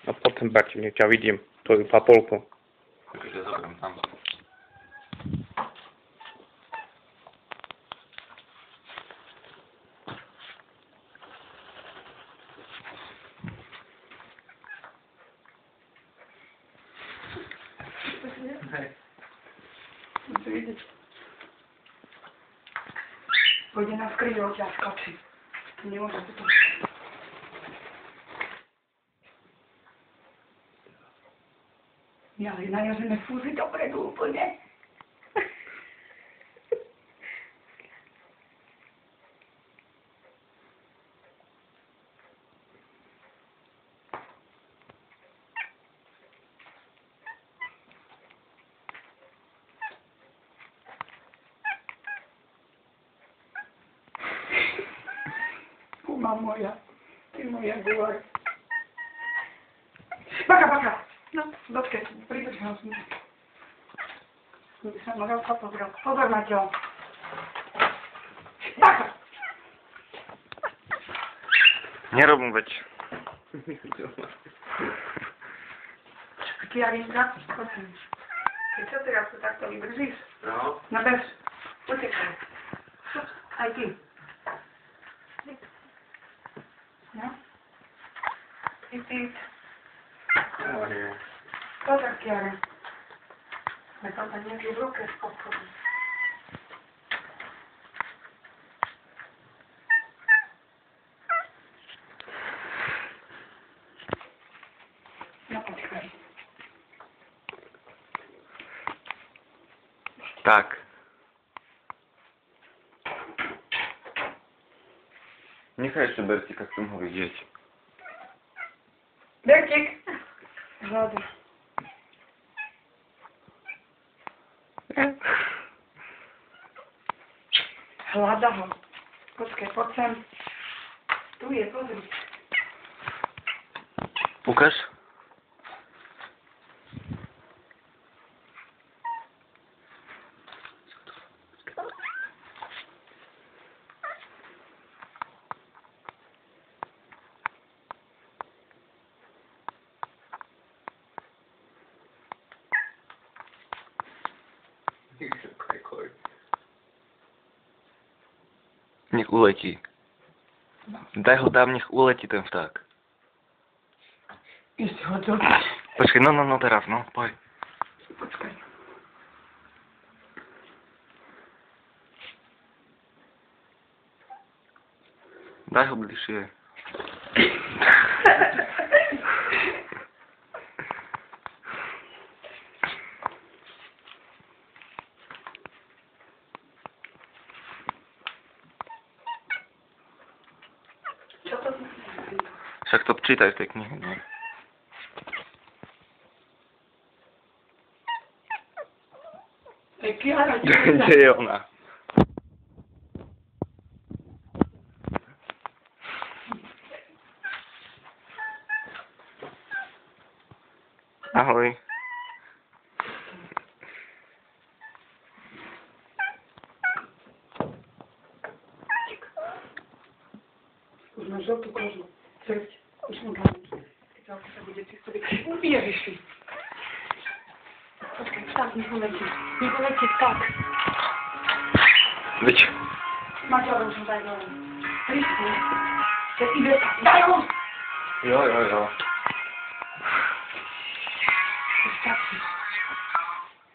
A potem bardziej niech ťa vidím, tvoju papulku. Takže zoberiem tam. Hej. Musí vidieť. Pôjde na skryňu, ťa skočí. Nemôže to. Ja, na ňo sme fúzi dopredu úplne. Kuma moja, ty moja góra. Baka, baka! No, dočkaj, príbež ho s ním. By sa Marelka pozrel. Pozor na ťo. Baka! Nerob mu veď. Kiarinka, poďme. Keď sa teraz to takto vydržíš? No. No bež. Utekaj. Aj ty. No. Ty. Pozor, Kiara. Ale tam tam nejaké v ruke spokojne. No počkaj. Tak. Nechaj ešte Bertika, chcem ho vidieť. Bertik! Hľada. Hľada ho. Počkaj, poď sem. Tu je, pozri. Ukáž? Nech uletí. Daj ho tam, nech uletí ten vták. Ísť ho do... Počkej, no teraz, no, poď. Počkaj. Daj ho bližšie. Čo to znamená? Však to čítaj v tej knihe, nie? Kiara, Kde je ona? Ahoj. Už máš žltú kožu. Srť. Už mu dám. Keď sa bude čisto byť. Ježiši. Počkaj, vstáv, nech uletí. Nech uletí, vstáv. Veď. Maťo, už mu daj dole. Prísne. Keď ide tak. Daj ho! Jo.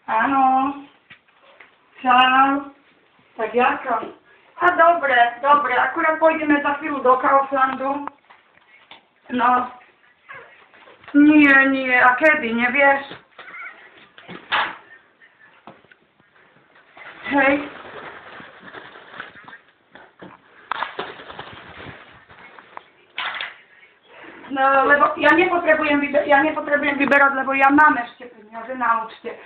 Áno. Čau. Tak jako? A dobre, akurát pôjdeme za chvíľu do Kauflandu. No. Nie, a kedy, nevieš? Hej. No, lebo ja nepotrebujem vyberať, lebo ja mám ešte peniaze na účte.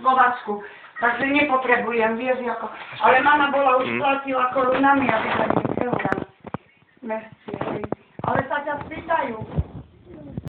Vo Vacku. Takže nepotrebujem, vieš, ako. Ale mama bola už platila korunami, aby sa mi nekeľala. Mestie, hej. Ale sa ťa spýtajú.